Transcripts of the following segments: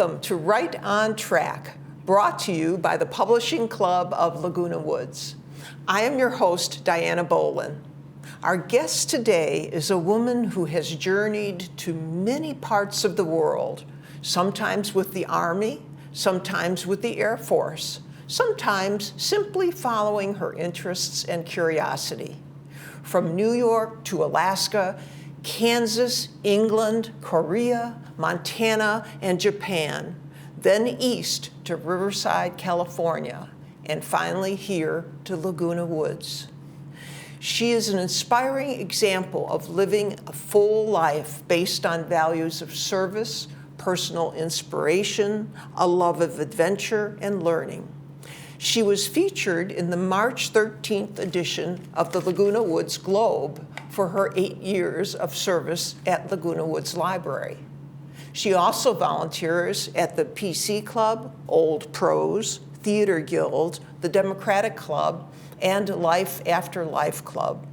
Welcome to Right on Track, brought to you by the Publishing Club of Laguna Woods. I am your host, Dianna Bolen. Our guest today is a woman who has journeyed to many parts of the world, sometimes with the Army, sometimes with the Air Force, sometimes simply following her interests and curiosity. From New York to Alaska, Kansas, England, Korea, Montana, and Japan, then east to Riverside, California, and finally here to Laguna Woods. She is an inspiring example of living a full life based on values of service, personal inspiration, a love of adventure, and learning. She was featured in the March 13th edition of the Laguna Woods Globe for her 8 years of service at Laguna Woods Library. She also volunteers at the PC Club, Old Pros, Theater Guild, the Democratic Club, and Life After Life Club.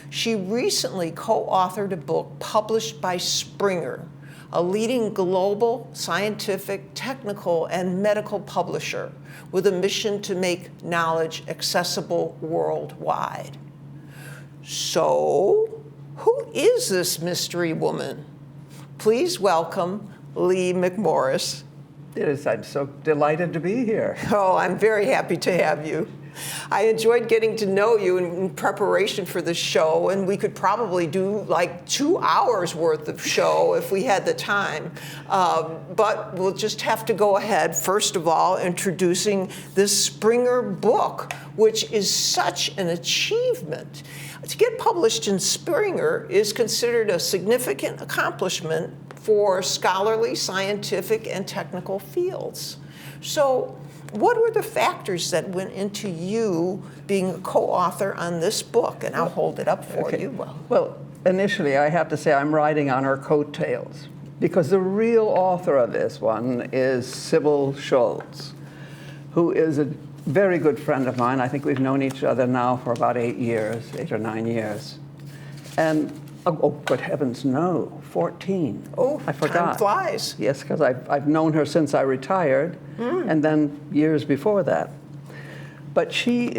She recently co-authored a book published by Springer, a leading global scientific, technical, and medical publisher with a mission to make knowledge accessible worldwide. So, who is this mystery woman? Please welcome Lee McMorris. I'm so delighted to be here. Oh, I'm very happy to have you. I enjoyed getting to know you in preparation for this show, and we could probably do like 2 hours worth of show if we had the time. But we'll just have to go ahead, first of all, introducing this Springer book, which is such an achievement. To get published in Springer is considered a significant accomplishment for scholarly, scientific, and technical fields. So, what were the factors that went into you being a co-author on this book? And I'll hold it up for you. Well, initially, I have to say I'm riding on her coattails, because the real author of this one is Sybil Schultz, who is a very good friend of mine. I think we've known each other now for about 8 or 9 years. And, oh, good heavens, no, 14. Oh, I forgot. Time flies. Yes, because I've known her since I retired, and then years before that. But she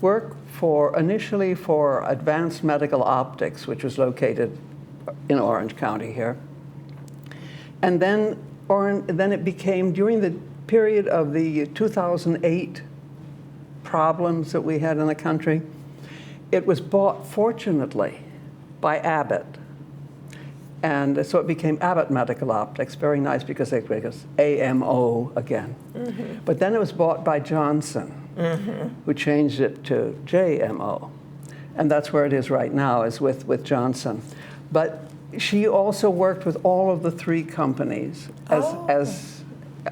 worked initially for Advanced Medical Optics, which was located in Orange County here. And then it became, during the period of the 2008 problems that we had in the country, it was bought, fortunately, by Abbott. And so it became Abbott Medical Optics, very nice because it was AMO again. Mm-hmm. But then it was bought by Johnson, who changed it to JMO. And that's where it is right now, is with Johnson. But she also worked with all of the three companies, as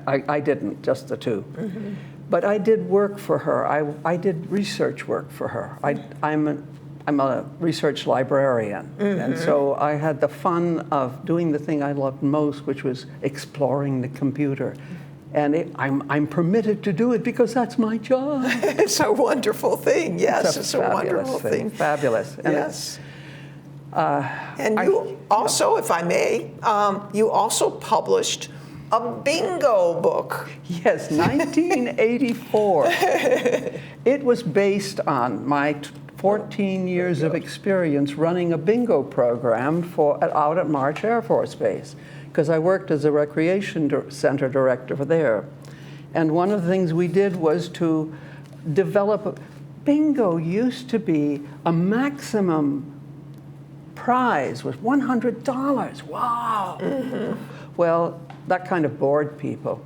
I didn't, just the two. Mm-hmm. But I did work for her. I did research work for her. I'm a research librarian, and so I had the fun of doing the thing I loved most, which was exploring the computer. And I'm permitted to do it because that's my job. It's a wonderful thing. Yes, it's a wonderful thing. Fabulous. And yes. And you also, if I may, you also published a bingo book. Yes, 1984. It was based on my 14 years of experience running a bingo program out at March Air Force Base, because I worked as a recreation center director there. And one of the things we did was to develop, bingo used to be a maximum prize was $100. Wow. Mm-hmm. Well, that kind of bored people.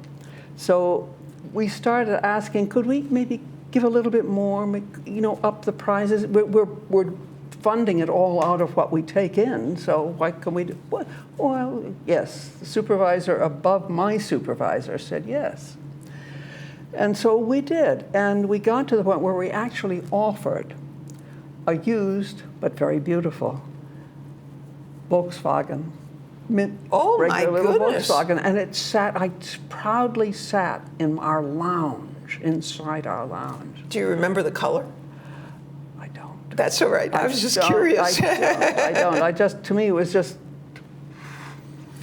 So we started asking, could we maybe give a little bit more, up the prizes? We're funding it all out of what we take in, so why can we do? Well, yes, the supervisor above my supervisor said yes. And so we did, and we got to the point where we actually offered a used, but very beautiful, Volkswagen. Regular little Volkswagen, and I proudly sat in our lounge, inside our lounge. Do you remember the color? I don't. That's all right. I was just curious. I don't. To me, it was just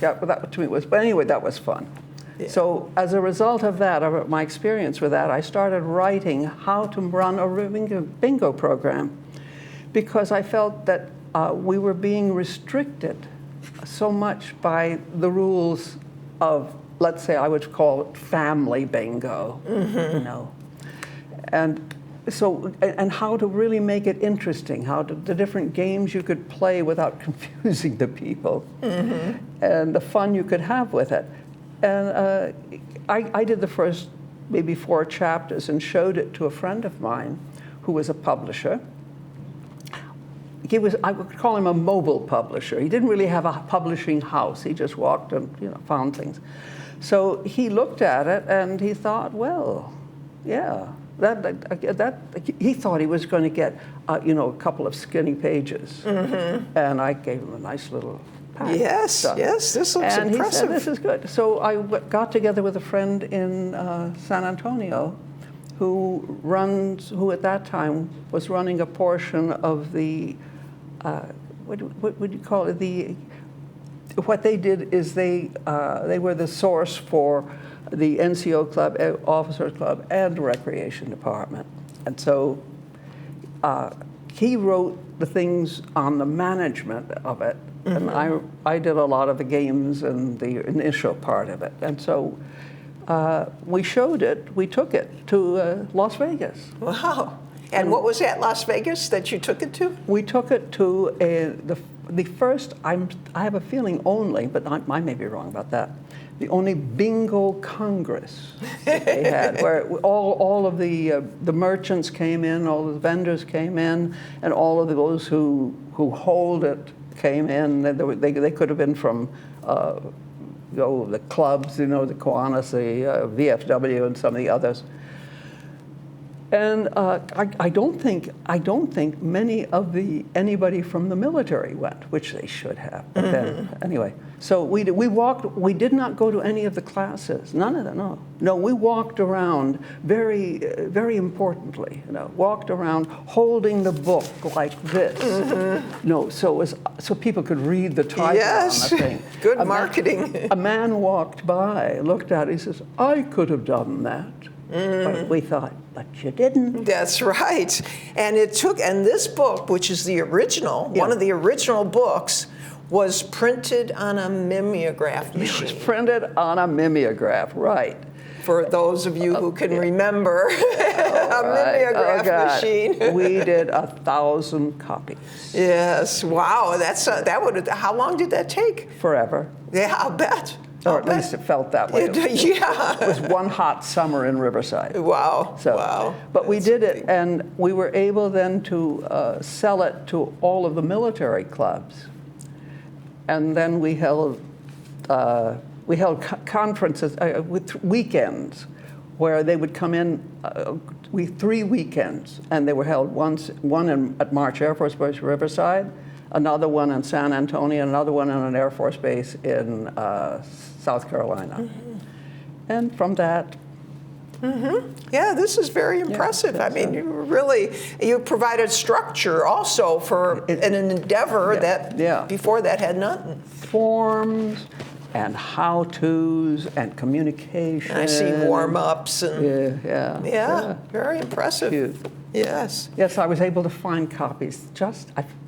Yeah, but that to me was, but anyway, that was fun. Yeah. So as a result of that, of my experience with that, I started writing how to run a bingo program, because I felt that we were being restricted so much by the rules of, let's say, I would call it family bingo, you know, and so, and how to really make it interesting, the different games you could play without confusing the people, and the fun you could have with it. And I did the first maybe 4 chapters and showed it to a friend of mine who was a publisher. I would call him a mobile publisher. He didn't really have a publishing house. He just walked and found things. So he looked at it and he thought, well, yeah, he thought he was going to get a couple of skinny pages. And I gave him a nice little pack. Yes, yes, this looks and impressive. And he said, this is good. So I got together with a friend in San Antonio who at that time was running a portion of the, what would you call it? What they did is they were the source for the NCO club, officers club, and recreation department. And so he wrote the things on the management of it, and I did a lot of the games and the initial part of it. And so we showed it, we took it to Las Vegas. Wow. And what was at Las Vegas that you took it to? We took it to the first, I have a feeling only, but I may be wrong about that, the only bingo congress that they had, where all of the merchants came in, all of the vendors came in, and all of those who hold it came in. They could have been from the clubs, the Kiwanis, the VFW, and some of the others. And I don't think anybody from the military went, which they should have. But then anyway, so we walked. We did not go to any of the classes. None of them. No. We walked around very, very importantly. Walked around holding the book like this. So people could read the title on the thing. Good marketing. A man walked by, looked at it. He says, "I could have done that." But we thought, but you didn't. That's right. And this book, which is the original, one of the original books, was printed on a mimeograph machine. It was printed on a mimeograph, right. For those of you who can remember, a mimeograph machine. We did 1,000 copies. Yes, wow, how long did that take? Forever. Yeah, I'll bet. Or at least it felt that way. Yeah. It was one hot summer in Riverside. Wow. Wow. But we did it, and we were able then to sell it to all of the military clubs. And then we held conferences with weekends where they would come in, 3 weekends, and they were held one at March Air Force Base Riverside, another one in San Antonio, another one on an Air Force base in South Carolina. And from that... Yeah, this is very impressive. Yeah, I mean, you provided structure also for an endeavor that before that had nothing. Forms and how-tos and communication. And I see warm-ups and... Yeah, very impressive. Cute. Yes. Yes, I was able to find copies.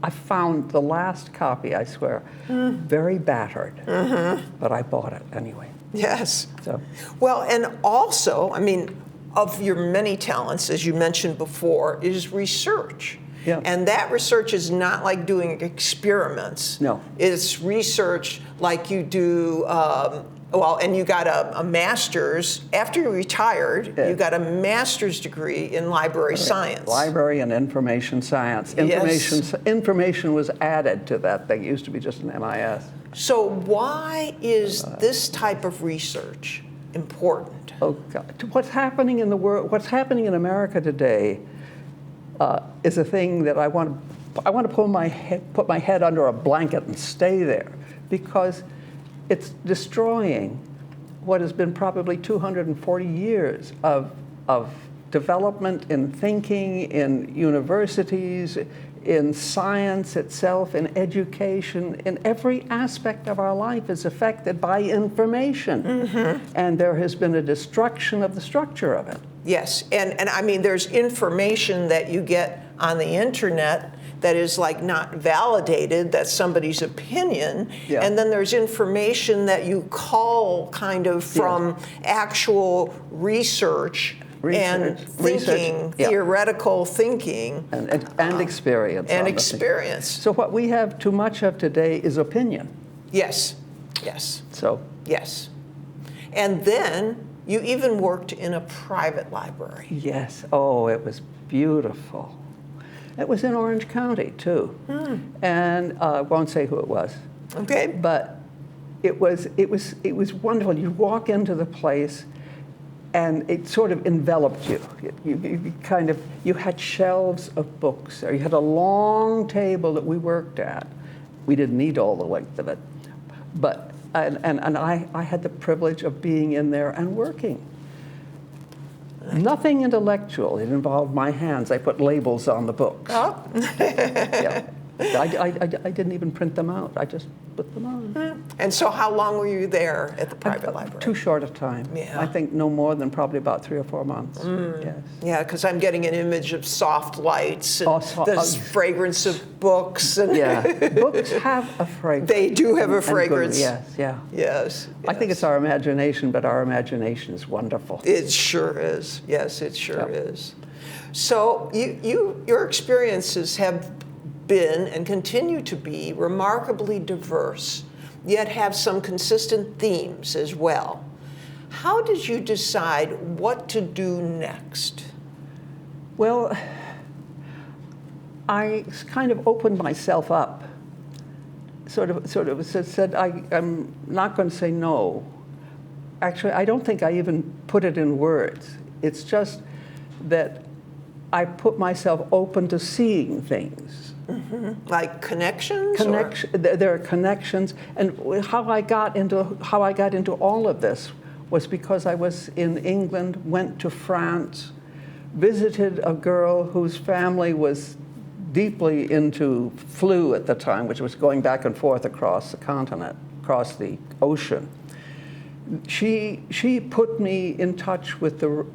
I found the last copy, I swear, very battered, but I bought it anyway. Yes. So. Well, and also, I mean, of your many talents, as you mentioned before, is research. Yeah. And that research is not like doing experiments. No. It's research like you do, and you got a master's. After you retired, you got a master's degree in library science. Library and information science. Information was added to that thing. It used to be just an MIS. So why is this type of research important? Oh, God. What's happening in the world, what's happening in America today is a thing that I want to put my head under a blanket and stay there, because it's destroying what has been probably 240 years of development in thinking, in universities, in science itself, in education, in every aspect of our life is affected by information. And there has been a destruction of the structure of it. Yes, and I mean, there's information that you get on the internet that is like not validated, that's somebody's opinion, Yeah. and then there's information that you call kind of from actual research and thinking, yeah. theoretical thinking. And experience. And on the thing. experience. So what we have too much of today is opinion. Yes, yes, So yes. And then you even worked in a private library. yes, oh, it was beautiful. It was in Orange County too, and I won't say who it was. Okay. But it was wonderful. You walk into the place, and it sort of enveloped you. You had shelves of books, or you had a long table that we worked at. We didn't need all the length of it, but I had the privilege of being in there and working. Nothing intellectual. It involved my hands. I put labels on the books. Oh. Yeah. I didn't even print them out. I just put them on. And so how long were you there at the private library? Too short a time. Yeah. I think no more than probably about 3 or 4 months. Yes. Yeah, because I'm getting an image of soft lights and the fragrance of books. And Yeah. Books have a fragrance. They do have a And good- fragrance. Yes, yeah. Yes. I think it's our imagination, but our imagination is wonderful. It sure is. Yes, it sure Yep. is. So your experiences have been and continue to be remarkably diverse, yet have some consistent themes as well. How did you decide what to do next? Well, I kind of opened myself up. Sort of said, I'm not going to say no. Actually, I don't think I even put it in words. It's just that I put myself open to seeing things. Like connections? There are connections, and how I got into all of this was because I was in England, went to France, visited a girl whose family was deeply into flu at the time, which was going back and forth across the continent, across the ocean. She put me in touch with the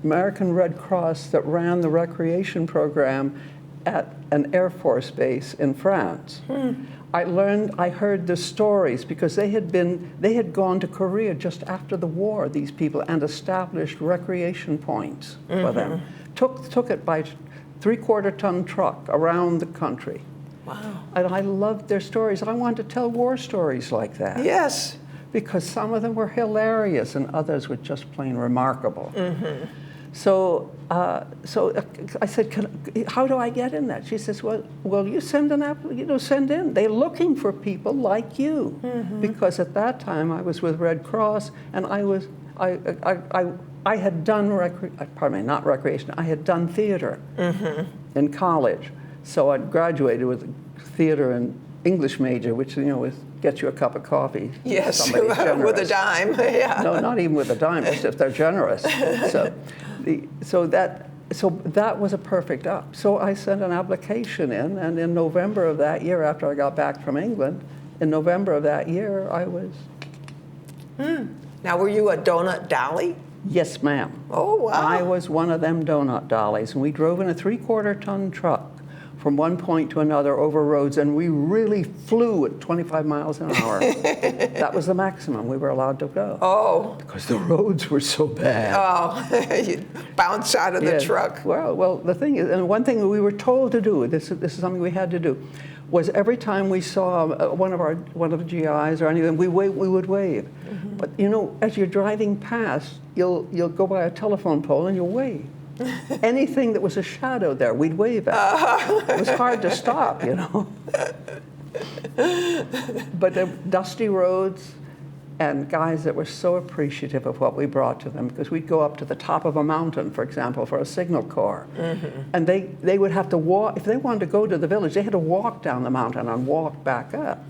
American Red Cross that ran the recreation program at an Air Force base in France. I heard the stories because they had gone to Korea just after the war, these people, and established recreation points for them. Took it by 3/4-ton truck around the country. Wow. And I loved their stories. I wanted to tell war stories like that. Yes. Because some of them were hilarious and others were just plain remarkable. So I said, how do I get in that? She says, well, you send send in. They're looking for people like you. Because at that time I was with Red Cross, and I had done not recreation. I had done theater in college. So I'd graduated with a theater and English major, which gets you a cup of coffee. Yes, with a dime. Yeah. No, not even with a dime, just if they're generous. So that was a perfect up. So I sent an application in, and in November of that year, after I got back from England, in November of that year, I was. Now, were you a donut dolly? Yes, ma'am. Oh, wow. I was one of them donut dollies, and we drove in a 3/4-ton truck from one point to another over roads, and we really flew at 25 miles an hour. That was the maximum we were allowed to go. Oh. Because the roads were so bad. Oh, you'd bounce out of the truck. Well, the thing is, and one thing we were told to do, this is something we had to do, was every time we saw one of the GIs or anything, we would wave. But as you're driving past, you'll go by a telephone pole and you'll wave. Anything that was a shadow there, we'd wave at. It was hard to stop, But the dusty roads and guys that were so appreciative of what we brought to them, because we'd go up to the top of a mountain, for example, for a signal corps. And they would have to walk, if they wanted to go to the village, they had to walk down the mountain and walk back up.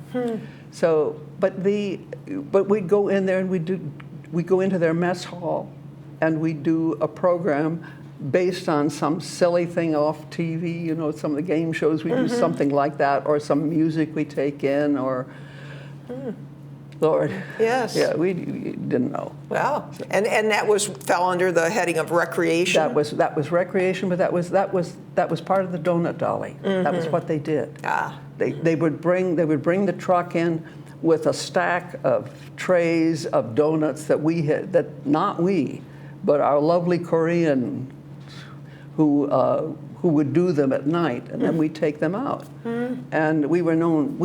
So, but we'd go in there and we'd go into their mess hall, and we'd do a program based on some silly thing off TV, you know, some of the game shows, we do something like that, or some music we take in, or, Lord. Yes. Yeah, we didn't know. Wow. And that fell under the heading of recreation? That was recreation, but that was part of the donut dolly. That was what they did. Ah. They would bring the truck in with a stack of trays of donuts not we, but our lovely Korean who would do them at night, and then we'd take them out. And we were known,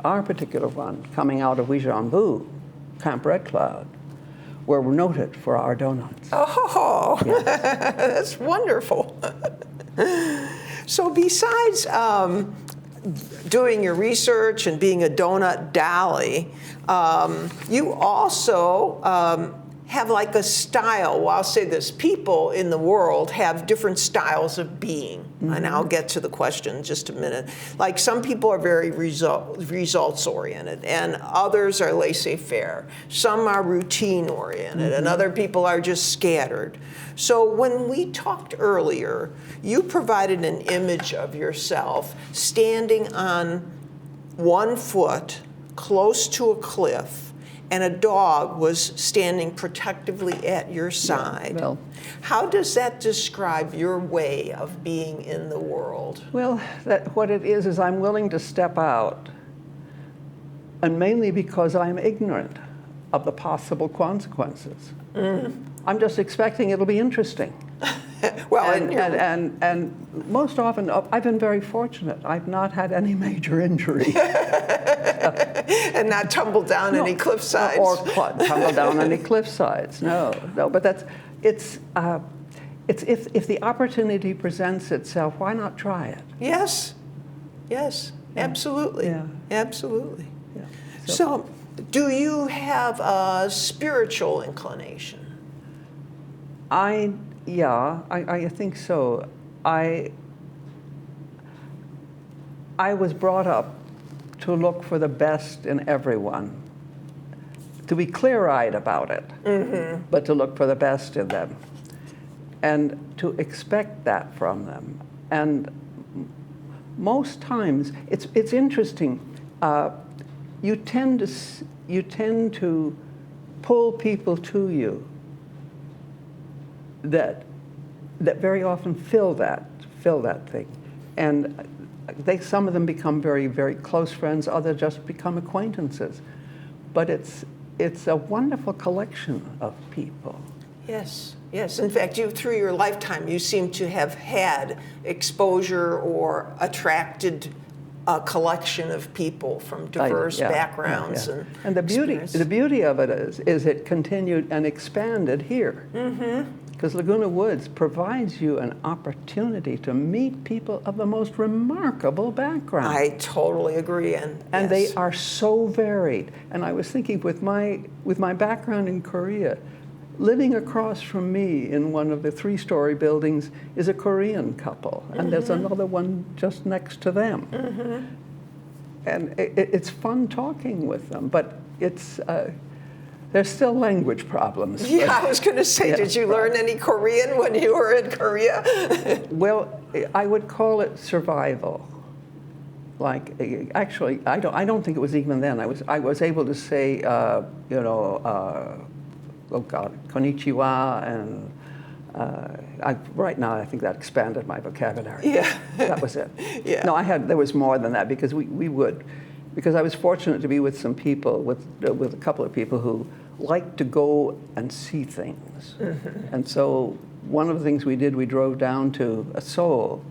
our particular one, coming out of Uijeonbu, Camp Red Cloud, were noted for our donuts. Oh, Yes. that's wonderful. So besides doing your research and being a donut dolly, you also have like a style. Well, I'll say this, people in the world have different styles of being. And I'll get to the question in just a minute. Like some people are very results oriented and others are laissez-faire. Some are routine oriented and other people are just scattered. So when we talked earlier, you provided an image of yourself standing on one foot close to a cliff, and a dog was standing protectively at your side. Yeah, well, how does that describe your way of being in the world? Well, what it is I'm willing to step out, and mainly because I'm ignorant of the possible consequences. I'm just expecting it'll be interesting. Well, and most often, I've been very fortunate. I've not had any major injury. and not tumble down any cliff sides. Or tumble down any cliff sides. No. But it's if the opportunity presents itself, why not try it? Yes, absolutely. Yeah. Absolutely. Yeah. So, do you have a spiritual inclination? I think so. I was brought up to look for the best in everyone, to be clear-eyed about it, but to look for the best in them, and to expect that from them. And most times, it's interesting. You tend to pull people to you that very often fill that thing, and some of them become very, very close friends. Others just become acquaintances, but it's a wonderful collection of people. Yes. In fact, through your lifetime, you seem to have had exposure or attracted a collection of people from diverse backgrounds. And the beauty of it is it continued and expanded here. Because Laguna Woods provides you an opportunity to meet people of the most remarkable background. I totally agree. And they are so varied. And I was thinking with my background in Korea, living across from me in one of the 3-story buildings is a Korean couple. And there's another one just next to them. And it's fun talking with them, but there's still language problems. Yeah, I was going to say, did you learn any Korean when you were in Korea? Well, I would call it survival. Like, actually, I don't think it was even then. I was able to say, konnichiwa, and right now I think that expanded my vocabulary. Yeah. That was it. Yeah. No, there was more than that, because because I was fortunate to be with some people, with a couple of people who like to go and see things. And so one of the things we did, we drove down to Seoul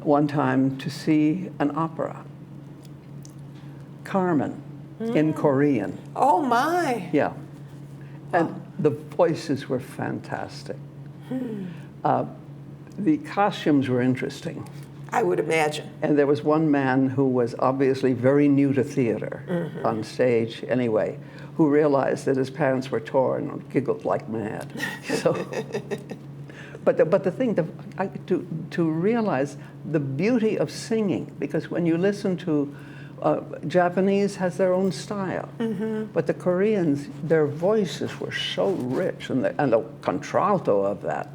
one time to see an opera, Carmen, in Korean. Oh my. Yeah. And the voices were fantastic. The costumes were interesting. I would imagine. And there was one man who was obviously very new to theater, on stage anyway, who realized that his pants were torn and giggled like mad. So, but the thing, to realize the beauty of singing, because when you listen to Japanese has their own style, but the Koreans, their voices were so rich, and the contralto of that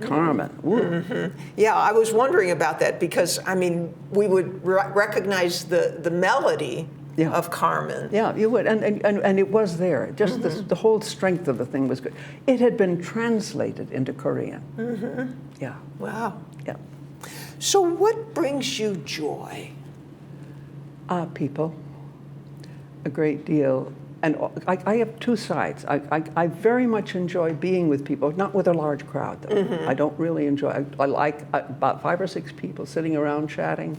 Carmen. Woo. Yeah, I was wondering about that because, I mean, we would recognize the melody Yeah. of Carmen. Yeah, you would, and it was there. Just the whole strength of the thing was good. It had been translated into Korean. Yeah, Wow. yeah. So what brings you joy? People, a great deal. And I have two sides. I very much enjoy being with people, not with a large crowd, though. I don't really enjoy, I like about 5 or 6 people sitting around chatting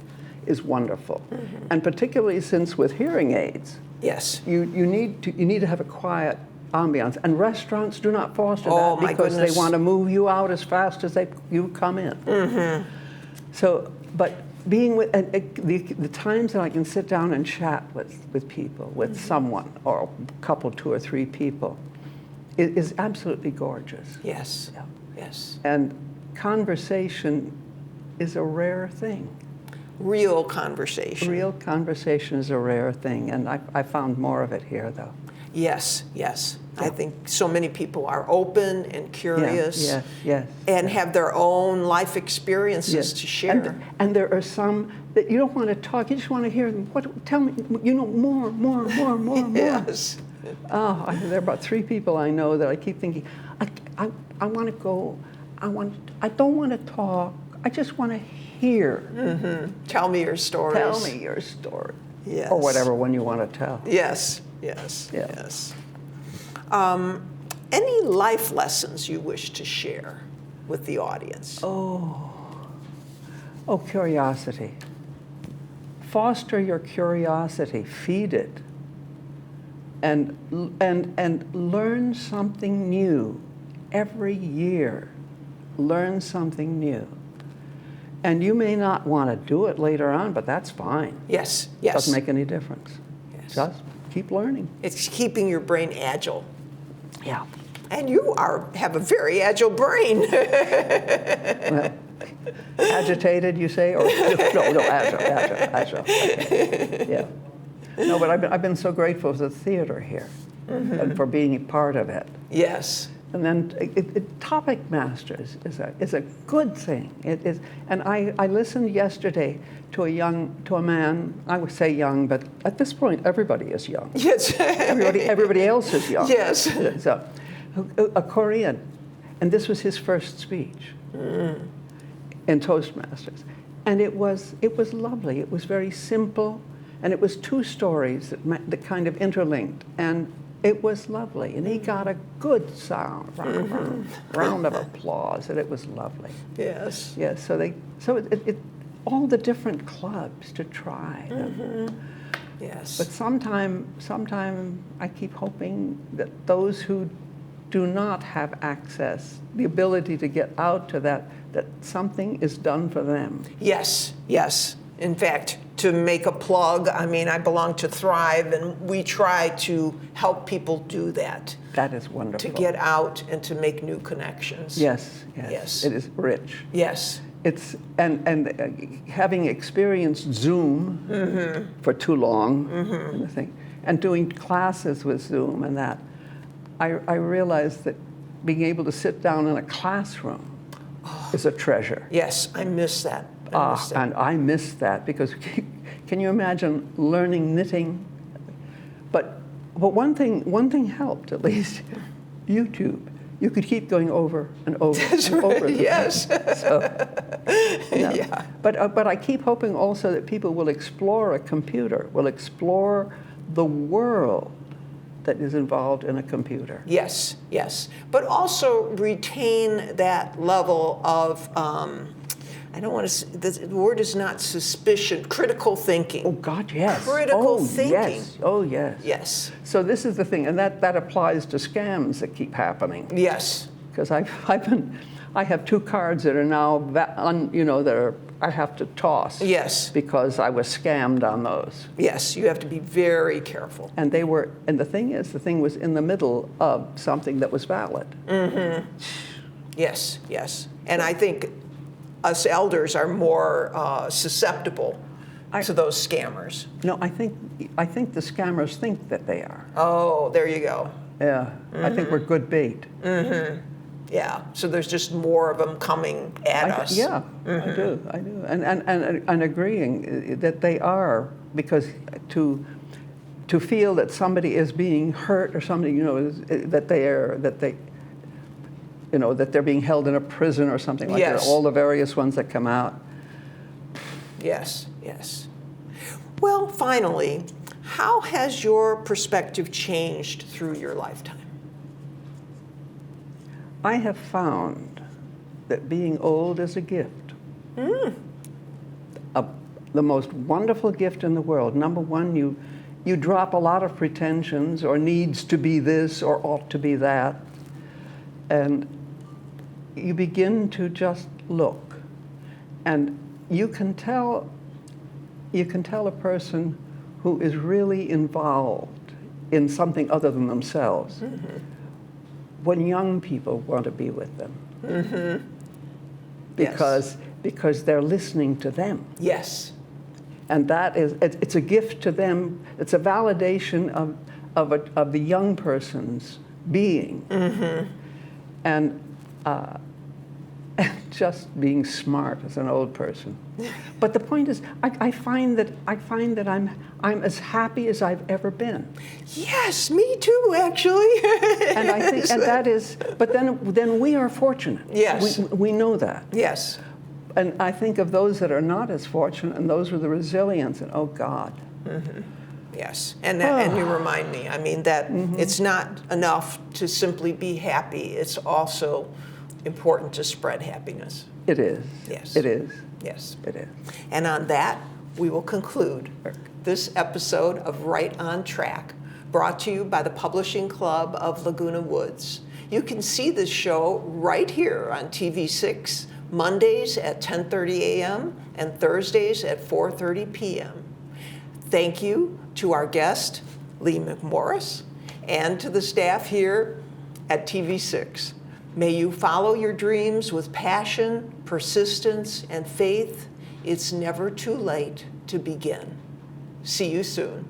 is wonderful. And particularly since with hearing aids, Yes. you need to have a quiet ambiance. And restaurants do not foster Oh, that my because goodness. they want to move you out as fast as you come in. So, but being with the times that I can sit down and chat with people, with someone or a couple, 2 or 3 people, is absolutely gorgeous. Yes. Yeah. Yes. And conversation is a rare thing. Real conversation. Real conversation is a rare thing, and I found more of it here, though. Yes, yes. I think so many people are open and curious Yes. and have their own life experiences to share. And there are some that you don't want to talk, you just want to hear them. Tell me, more. Yes. Oh, there are about 3 people I know that I keep thinking, I want to go, I don't want to talk, I just want to hear. Tell me your stories. Tell me your story. Yes. Or whatever one you want to tell. Yes. Yeah. Any life lessons you wish to share with the audience? Oh, curiosity. Foster your curiosity, feed it, and learn something new every year. Learn something new. And you may not want to do it later on, but that's fine. Yes. Doesn't make any difference. Yes. Just keep learning. It's keeping your brain agile. Yeah. And you have a very agile brain. Well, agitated, you say, or no, agile. Yeah. No, but I've been so grateful for the theater here and for being a part of it. Yes. And then topic masters is a good thing. It is, and I listened yesterday to a man. I would say young, but at this point everybody is young. Yes. Everybody else is young. Yes. So, a Korean, and this was his first speech in Toastmasters, and it was lovely. It was very simple, and it was 2 stories that kind of interlinked, and it was lovely. And he got a good sound, round of applause, and it was lovely. Yes. Yes. So it all the different clubs to try. Yes. But sometime I keep hoping that those who do not have access, the ability to get out to that something is done for them. Yes. In fact, to make a plug, I mean, I belong to Thrive, and we try to help people do that. That is wonderful. To get out and to make new connections. Yes. It is rich. Yes. It's and having experienced Zoom for too long, and the thing, and doing classes with Zoom and that, I realized that being able to sit down in a classroom is a treasure. Yes, I miss that. And I miss that because can you imagine learning knitting? But one thing helped at least, YouTube. You could keep going over and over That's and right. over. Yes. Yeah. But I keep hoping also that people will explore a computer, will explore the world that is involved in a computer. Yes. But also retain that level of, I don't want to, the word is not suspicion, critical thinking. Oh God, yes. Critical thinking. Yes. Oh yes. Yes. So this is the thing, and that applies to scams that keep happening. Yes. Because I have 2 cards that are now I have to toss. Yes. Because I was scammed on those. Yes, you have to be very careful. And the thing was in the middle of something that was valid. Yes. And I think us elders are more susceptible to those scammers. No, I think the scammers think that they are. Oh, there you go. Yeah, I think we're good bait. Yeah, so there's just more of them coming at us. Yeah, I do, and agreeing that they are, because to feel that somebody is being hurt or something, that they're being held in a prison or something like that. Yes. All the various ones that come out. Yes, yes. Well, finally, how has your perspective changed through your lifetime? I have found that being old is a gift. The most wonderful gift in the world. Number one, you drop a lot of pretensions or needs to be this or ought to be that, and you begin to just look, and you can tell a person who is really involved in something other than themselves when young people want to be with them, because they're listening to them. Yes. And that is, it's a gift to them. It's a validation of the young person's being, and just being smart as an old person. But the point is, I find that I'm as happy as I've ever been. Yes, me too, actually. And I think, and that is, but then we are fortunate. Yes. We know that. Yes. And I think of those that are not as fortunate, and those with the resilience, and oh God. Yes, and you remind me, I mean, that it's not enough to simply be happy. It's also important to spread happiness. It is. Yes. It is. Yes. It is. And on that, we will conclude this episode of Right on Track, brought to you by the Publishing Club of Laguna Woods. You can see this show right here on TV6, Mondays at 10:30 a.m. and Thursdays at 4:30 p.m. Thank you to our guest, Lee McMorris, and to the staff here at TV6. May you follow your dreams with passion, persistence, and faith. It's never too late to begin. See you soon.